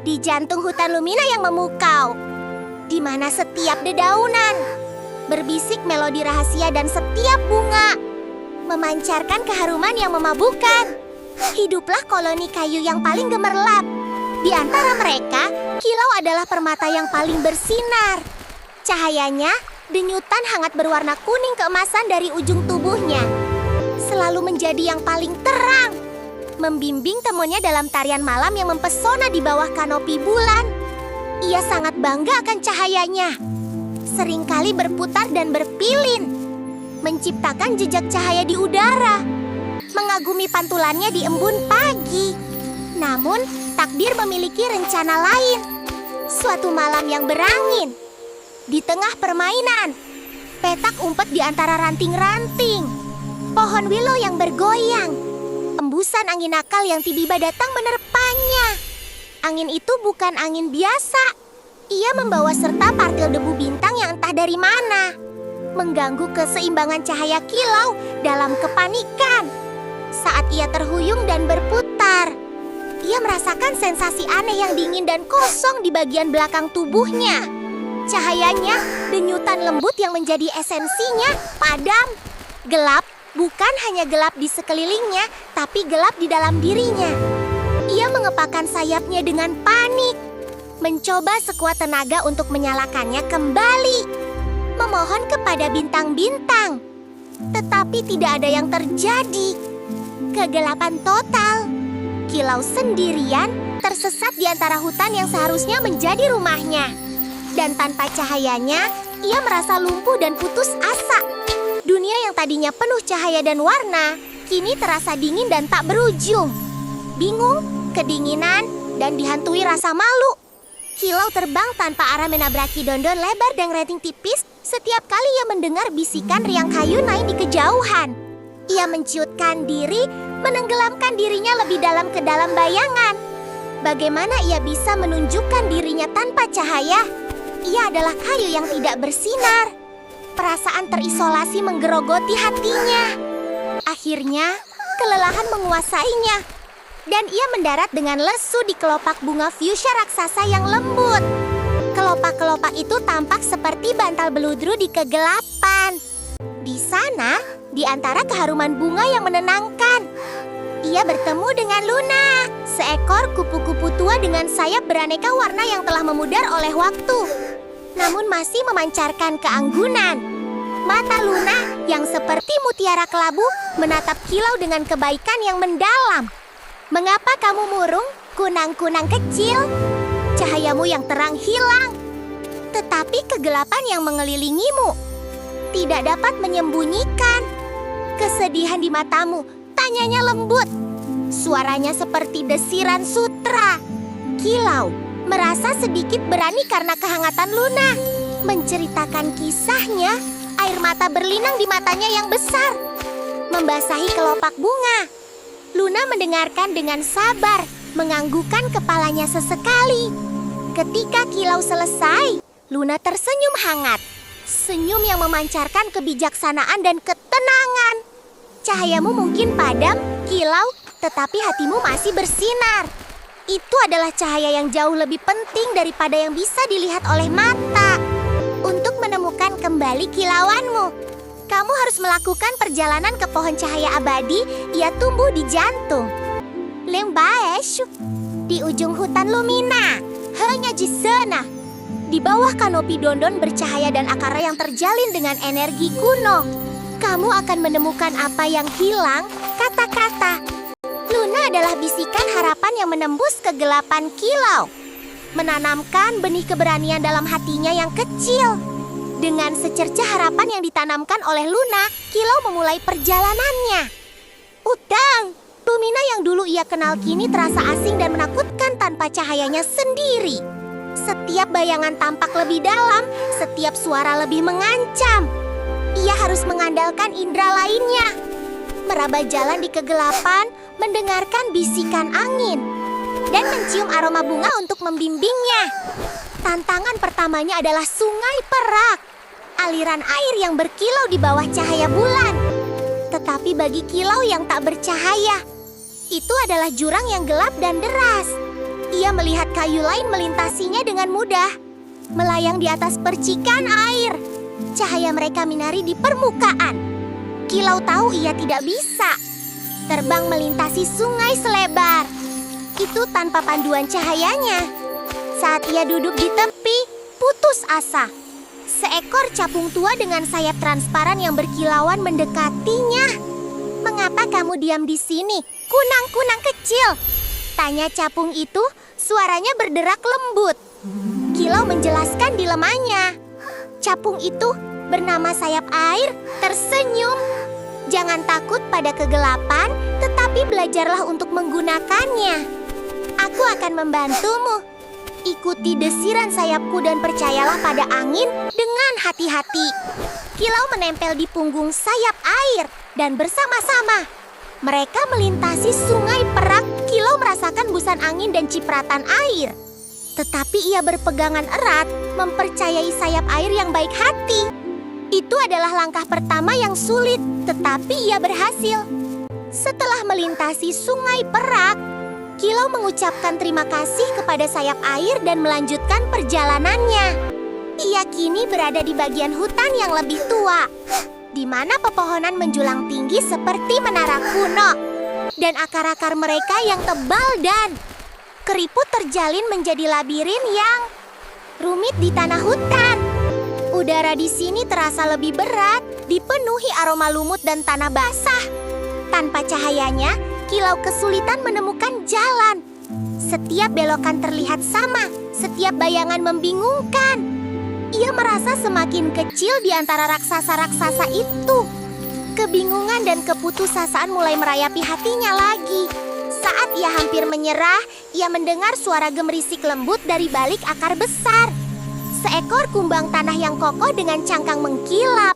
di jantung hutan Lumina yang memukau, di mana setiap dedaunan berbisik melodi rahasia dan setiap bunga memancarkan keharuman yang memabukkan. Hiduplah koloni kayu yang paling gemerlap. Di antara mereka, kilau adalah permata yang paling bersinar. Cahayanya, denyutan hangat berwarna kuning keemasan dari ujung tubuhnya, selalu menjadi yang paling terang, membimbing temunya dalam tarian malam yang mempesona di bawah kanopi bulan. Ia sangat bangga akan cahayanya, seringkali berputar dan berpilin, menciptakan jejak cahaya di udara, mengagumi pantulannya di embun pagi. Namun, takdir memiliki rencana lain. Suatu malam yang berangin, di tengah permainan, petak umpet di antara ranting-ranting, pohon willow yang bergoyang, embusan angin nakal yang tiba-tiba datang menerpanya. Angin itu bukan angin biasa. Ia membawa serta partil debu bintang yang entah dari mana, mengganggu keseimbangan cahaya kilau dalam kepanikan. Saat ia terhuyung dan berputar, ia merasakan sensasi aneh yang dingin dan kosong di bagian belakang tubuhnya. Cahayanya, denyutan lembut yang menjadi esensinya, padam. Gelap, bukan hanya gelap di sekelilingnya, tapi gelap di dalam dirinya. Ia mengepakkan sayapnya dengan panik, mencoba sekuat tenaga untuk menyalakannya kembali, memohon kepada bintang-bintang. Tetapi tidak ada yang terjadi. Kegelapan total. Kilau sendirian tersesat di antara hutan yang seharusnya menjadi rumahnya. Dan tanpa cahayanya, ia merasa lumpuh dan putus asa. Dunia yang tadinya penuh cahaya dan warna, kini terasa dingin dan tak berujung. Bingung, kedinginan, dan dihantui rasa malu. Kilau terbang tanpa arah menabraki dondon lebar dan rating tipis setiap kali ia mendengar bisikan riang kayu naik di kejauhan. Ia menciutkan diri, menenggelamkan dirinya lebih dalam ke dalam bayangan. Bagaimana ia bisa menunjukkan dirinya tanpa cahaya? Ia adalah kayu yang tidak bersinar. Perasaan terisolasi menggerogoti hatinya. Akhirnya, kelelahan menguasainya, dan ia mendarat dengan lesu di kelopak bunga fuchsia raksasa yang lembut. Kelopak-kelopak itu tampak seperti bantal beludru di kegelapan. Di sana, di antara keharuman bunga yang menenangkan, ia bertemu dengan Luna, seekor kupu-kupu tua dengan sayap beraneka warna yang telah memudar oleh waktu, namun masih memancarkan keanggunan. Mata Luna yang seperti mutiara kelabu menatap kilau dengan kebaikan yang mendalam. "Mengapa kamu murung, kunang-kunang kecil? Cahayamu yang terang hilang, tetapi kegelapan yang mengelilingimu tidak dapat menyembunyikan kesedihan di matamu," tanyanya lembut. Suaranya seperti desiran sutra. Kilau merasa sedikit berani karena kehangatan Luna. Menceritakan kisahnya, air mata berlinang di matanya yang besar, membasahi kelopak bunga. Luna mendengarkan dengan sabar, menganggukkan kepalanya sesekali. Ketika kilau selesai, Luna tersenyum hangat. Senyum yang memancarkan kebijaksanaan dan ketenangan. "Cahayamu mungkin padam, kilau, tetapi hatimu masih bersinar. Itu adalah cahaya yang jauh lebih penting daripada yang bisa dilihat oleh mata. Untuk menemukan kembali kilauanmu, kamu harus melakukan perjalanan ke pohon cahaya abadi. Ia tumbuh di jantung Lembaesh, di ujung hutan Lumina. Hanya di sana, di bawah kanopi dondon bercahaya dan akar yang terjalin dengan energi kuno, kamu akan menemukan apa yang hilang, kata-kata. Luna adalah bisikan harapan yang menembus kegelapan kilau, menanamkan benih keberanian dalam hatinya yang kecil. Dengan secercah harapan yang ditanamkan oleh Luna, kilau memulai perjalanannya. Utang, Lumina yang dulu ia kenal kini terasa asing dan menakutkan tanpa cahayanya sendiri. Setiap bayangan tampak lebih dalam, setiap suara lebih mengancam. Ia harus mengandalkan indera lainnya, meraba jalan di kegelapan, mendengarkan bisikan angin, dan mencium aroma bunga untuk membimbingnya. Tantangan pertamanya adalah sungai Perak, aliran air yang berkilau di bawah cahaya bulan. Tetapi bagi kilau yang tak bercahaya, itu adalah jurang yang gelap dan deras. Ia melihat kayu lain melintasinya dengan mudah, melayang di atas percikan air. Cahaya mereka minari di permukaan. Kilau tahu ia tidak bisa terbang melintasi sungai selebar itu tanpa panduan cahayanya. Saat ia duduk di tepi, putus asa. Seekor capung tua dengan sayap transparan yang berkilauan mendekatinya. "Mengapa kamu diam di sini, kunang-kunang kecil?" tanya capung itu, suaranya berderak lembut. Kilau menjelaskan dilemanya. Capung itu bernama Sayap Air tersenyum. "Jangan takut pada kegelapan, tetapi belajarlah untuk menggunakannya. Aku akan membantumu. Ikuti desiran sayapku dan percayalah pada angin dengan hati-hati." Kilau menempel di punggung Sayap Air dan bersama-sama mereka melintasi sungai Perak. Kilau merasakan busan angin dan cipratan air. Tetapi ia berpegangan erat, mempercayai Sayap Air yang baik hati. Itu adalah langkah pertama yang sulit, tetapi ia berhasil. Setelah melintasi sungai Perak, Kilau mengucapkan terima kasih kepada Sayap Air dan melanjutkan perjalanannya. Ia kini berada di bagian hutan yang lebih tua, di mana pepohonan menjulang tinggi seperti menara kuno, dan akar-akar mereka yang tebal dan keriput terjalin menjadi labirin yang rumit di tanah hutan. Udara di sini terasa lebih berat, dipenuhi aroma lumut dan tanah basah. Tanpa cahayanya, Kilau kesulitan menemukan jalan. Setiap belokan terlihat sama, setiap bayangan membingungkan. Ia merasa semakin kecil di antara raksasa-raksasa itu. Kebingungan dan keputusasaan mulai merayapi hatinya lagi. Saat ia hampir menyerah, ia mendengar suara gemerisik lembut dari balik akar besar. Seekor kumbang tanah yang kokoh dengan cangkang mengkilap,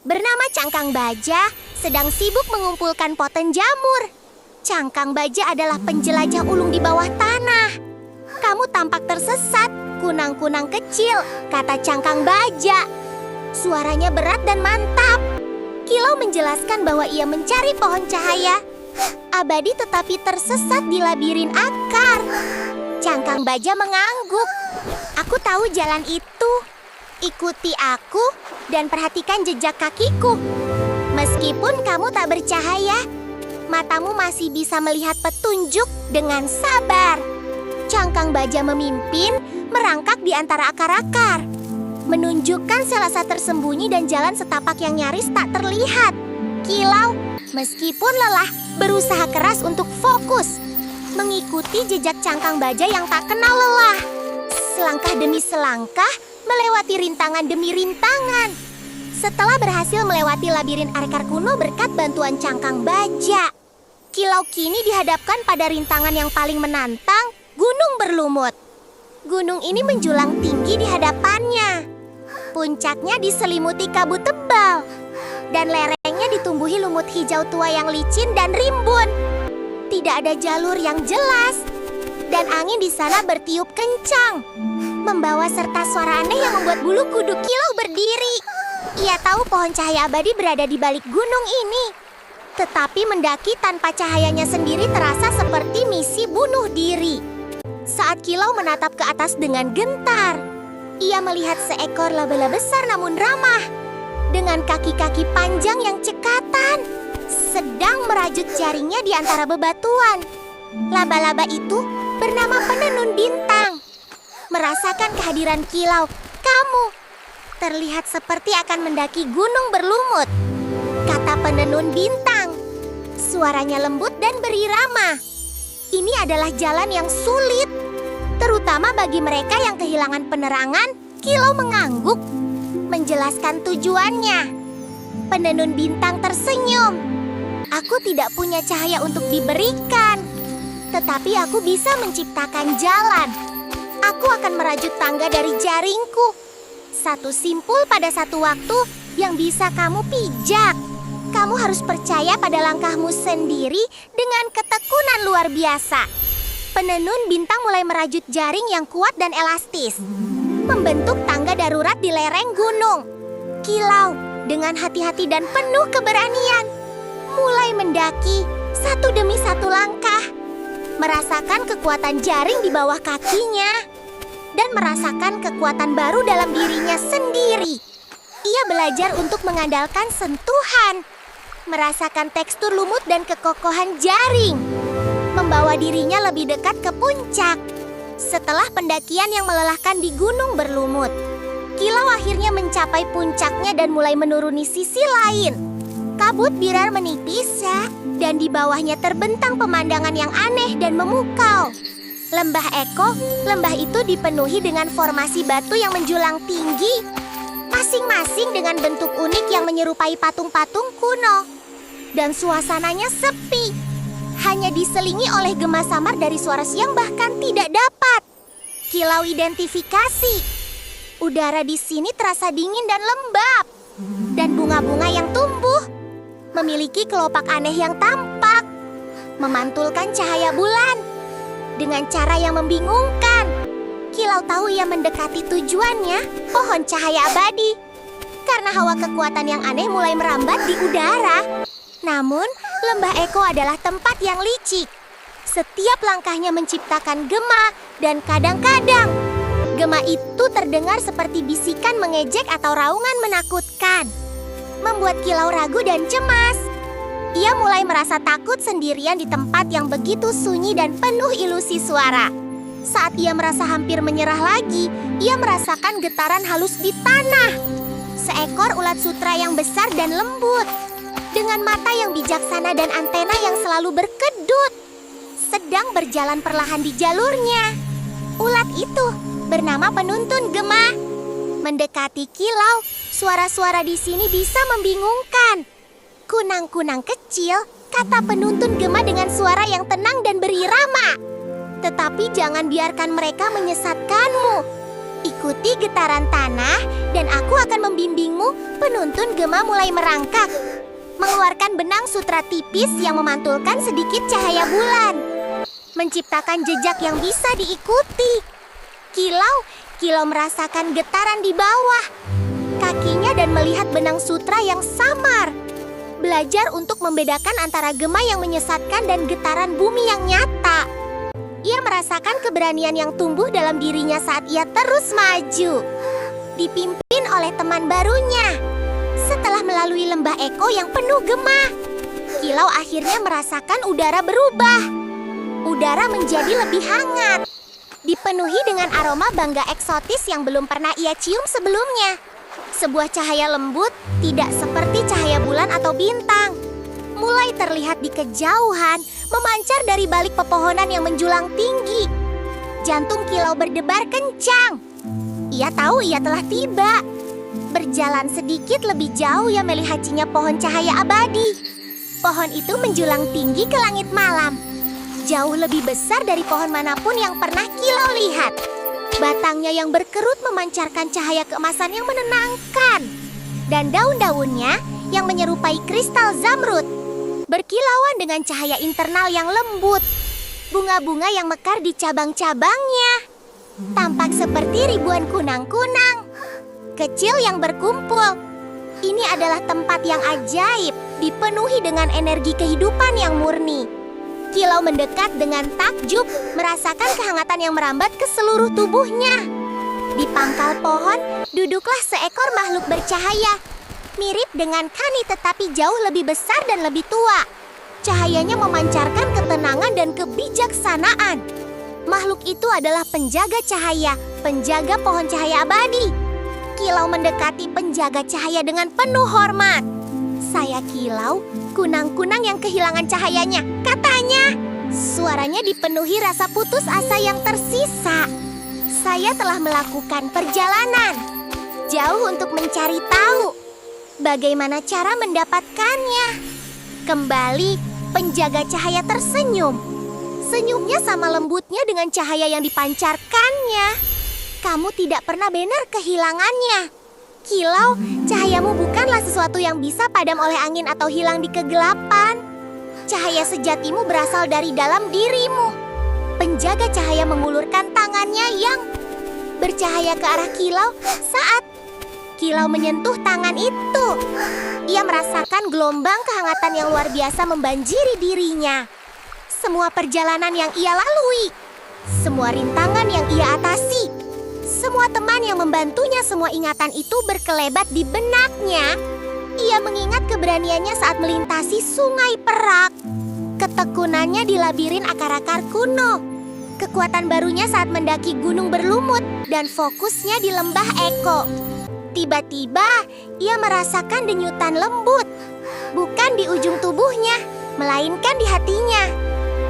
bernama Cangkang Baja, sedang sibuk mengumpulkan poten jamur. Cangkang Baja adalah penjelajah ulung di bawah tanah. "Kamu tampak tersesat, kunang-kunang kecil," kata Cangkang Baja. Suaranya berat dan mantap. Kilau menjelaskan bahwa ia mencari pohon cahaya abadi tetapi tersesat di labirin akar. Cangkang Baja mengangguk. "Aku tahu jalan itu. Ikuti aku dan perhatikan jejak kakiku. Meskipun kamu tak bercahaya, matamu masih bisa melihat petunjuk dengan sabar." Cangkang Baja memimpin, merangkak di antara akar-akar, menunjukkan selasa tersembunyi dan jalan setapak yang nyaris tak terlihat. Kilau, meskipun lelah, berusaha keras untuk fokus, mengikuti jejak Cangkang Baja yang tak kenal lelah. Selangkah demi selangkah, melewati rintangan demi rintangan. Setelah berhasil melewati labirin akar kuno berkat bantuan Cangkang Baja, Kilau kini dihadapkan pada rintangan yang paling menantang, gunung berlumut. Gunung ini menjulang tinggi di hadapannya. Puncaknya diselimuti kabut tebal, dan lerengnya ditumbuhi lumut hijau tua yang licin dan rimbun. Tidak ada jalur yang jelas, dan angin di sana bertiup kencang, membawa serta suara aneh yang membuat bulu kuduk Kilau berdiri. Ia tahu pohon cahaya abadi berada di balik gunung ini. Tetapi mendaki tanpa cahayanya sendiri terasa seperti misi bunuh diri. Saat Kilau menatap ke atas dengan gentar, ia melihat seekor laba-laba besar namun ramah, dengan kaki-kaki panjang yang cekatan, sedang merajut jaringnya di antara bebatuan. Laba-laba itu bernama Penenun Bintang. Merasakan kehadiran Kilau, "Kamu terlihat seperti akan mendaki gunung berlumut," kata Penenun Bintang. Suaranya lembut dan berirama. Ini adalah jalan yang sulit, terutama bagi mereka yang kehilangan penerangan. Kilau mengangguk, menjelaskan tujuannya. Penenun Bintang tersenyum. "Aku tidak punya cahaya untuk diberikan, tetapi aku bisa menciptakan jalan. Aku akan merajut tangga dari jaringku. Satu simpul pada satu waktu yang bisa kamu pijak. Kamu harus percaya pada langkahmu sendiri dengan ketekunan luar biasa." Penenun Bintang mulai merajut jaring yang kuat dan elastis, membentuk tangga darurat di lereng gunung. Kilau dengan hati-hati dan penuh keberanian mulai mendaki satu demi satu langkah. merasakan kekuatan jaring di bawah kakinya, dan merasakan kekuatan baru dalam dirinya sendiri. Ia belajar untuk mengandalkan sentuhan, merasakan tekstur lumut dan kekokohan jaring, membawa dirinya lebih dekat ke puncak. Setelah pendakian yang melelahkan di gunung berlumut, Kilau akhirnya mencapai puncaknya dan mulai menuruni sisi lain. Kabut birar menipis dan di bawahnya terbentang pemandangan yang aneh dan memukau. Lembah Eko, lembah itu dipenuhi dengan formasi batu yang menjulang tinggi, masing-masing dengan bentuk unik yang menyerupai patung-patung kuno. Dan suasananya sepi, hanya diselingi oleh gema samar dari suara yang bahkan tidak dapat Kilau identifikasi. Udara di sini terasa dingin dan lembab, dan bunga-bunga yang tumbuh memiliki kelopak aneh yang tampak, memantulkan cahaya bulan dengan cara yang membingungkan. Kilau tahu ia mendekati tujuannya, pohon cahaya abadi, karena hawa kekuatan yang aneh mulai merambat di udara. Namun, lembah Eko adalah tempat yang licik. Setiap langkahnya menciptakan gema, dan kadang-kadang gema itu terdengar seperti bisikan mengejek atau raungan menakutkan, membuat Kilau ragu dan cemas. Ia mulai merasa takut sendirian di tempat yang begitu sunyi dan penuh ilusi suara. Saat ia merasa hampir menyerah lagi, ia merasakan getaran halus di tanah. Seekor ulat sutra yang besar dan lembut, dengan mata yang bijaksana dan antena yang selalu berkedut, sedang berjalan perlahan di jalurnya. Ulat itu bernama Penuntun Gema. Mendekati Kilau, suara-suara di sini bisa membingungkan. Kunang-kunang kecil, kata Penuntun Gema dengan suara yang tenang dan berirama. Tetapi jangan biarkan mereka menyesatkanmu. Ikuti getaran tanah dan aku akan membimbingmu. Penuntun Gema mulai merangkak, mengeluarkan benang sutra tipis yang memantulkan sedikit cahaya bulan, menciptakan jejak yang bisa diikuti. Kilau merasakan getaran di bawah kakinya dan melihat benang sutra yang samar. Belajar untuk membedakan antara gema yang menyesatkan dan getaran bumi yang nyata. Ia merasakan keberanian yang tumbuh dalam dirinya saat ia terus maju, dipimpin oleh teman barunya. Setelah melalui lembah Eko yang penuh gema, Kilau akhirnya merasakan udara berubah. Udara menjadi lebih hangat, dipenuhi dengan aroma bangga eksotis yang belum pernah ia cium sebelumnya. Sebuah cahaya lembut, tidak seperti cahaya bulan atau bintang, mulai terlihat di kejauhan, memancar dari balik pepohonan yang menjulang tinggi. Jantung Kilau berdebar kencang. Ia tahu ia telah tiba. Berjalan sedikit lebih jauh, ia melihat pohon cahaya abadi. Pohon itu menjulang tinggi ke langit malam, jauh lebih besar dari pohon manapun yang pernah Kilau lihat. Batangnya yang berkerut memancarkan cahaya keemasan yang menenangkan, dan daun-daunnya yang menyerupai kristal zamrud berkilauan dengan cahaya internal yang lembut. Bunga-bunga yang mekar di cabang-cabangnya tampak seperti ribuan kunang-kunang kecil yang berkumpul. Ini adalah tempat yang ajaib, dipenuhi dengan energi kehidupan yang murni. Kilau mendekat dengan takjub, merasakan kehangatan yang merambat ke seluruh tubuhnya. Di pangkal pohon, duduklah seekor makhluk bercahaya, mirip dengan Kani tetapi jauh lebih besar dan lebih tua. Cahayanya memancarkan ketenangan dan kebijaksanaan. Makhluk itu adalah penjaga cahaya, penjaga pohon cahaya abadi. Kilau mendekati penjaga cahaya dengan penuh hormat. Saya Kilau, kunang-kunang yang kehilangan cahayanya, katanya. Suaranya dipenuhi rasa putus asa yang tersisa. Saya telah melakukan perjalanan jauh untuk mencari tahu bagaimana cara mendapatkannya. Kembali, penjaga cahaya tersenyum. Senyumnya sama lembutnya dengan cahaya yang dipancarkannya. Kamu tidak pernah benar kehilangannya. Kilau, cahayamu bukanlah sesuatu yang bisa padam oleh angin atau hilang di kegelapan. Cahaya sejatimu berasal dari dalam dirimu. Penjaga cahaya mengulurkan tangannya yang bercahaya ke arah Kilau. Saat Kilau menyentuh tangan itu, ia merasakan gelombang kehangatan yang luar biasa membanjiri dirinya. semua perjalanan yang ia lalui, semua rintangan yang ia atasi, semua teman yang membantunya, semua ingatan itu berkelebat di benaknya. Ia mengingat keberaniannya saat melintasi sungai Perak, ketekunannya di labirin akar-akar kuno, kekuatan barunya saat mendaki gunung berlumut, dan fokusnya di lembah Eko. Tiba-tiba, ia merasakan denyutan lembut, bukan di ujung tubuhnya, melainkan di hatinya.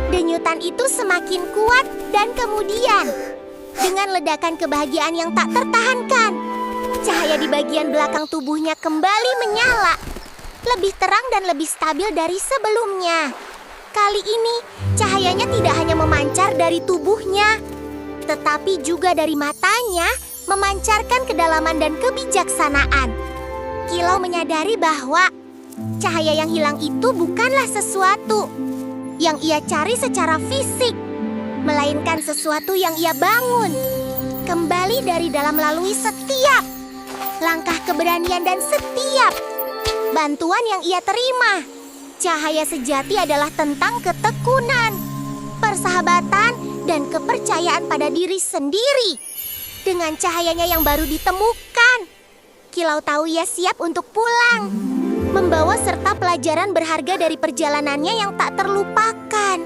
Denyutan itu semakin kuat dan kemudian, dengan ledakan kebahagiaan yang tak tertahankan, cahaya di bagian belakang tubuhnya kembali menyala, lebih terang dan lebih stabil dari sebelumnya. Kali ini, cahayanya tidak hanya memancar dari tubuhnya, tetapi juga dari matanya, memancarkan kedalaman dan kebijaksanaan. Kilau menyadari bahwa cahaya yang hilang itu bukanlah sesuatu yang ia cari secara fisik, melainkan sesuatu yang ia bangun kembali dari dalam melalui setiap langkah keberanian dan setiap bantuan yang ia terima. Cahaya sejati adalah tentang ketekunan, persahabatan, dan kepercayaan pada diri sendiri. Dengan cahayanya yang baru ditemukan, Kilau tahu ia siap untuk pulang, membawa serta pelajaran berharga dari perjalanannya yang tak terlupakan.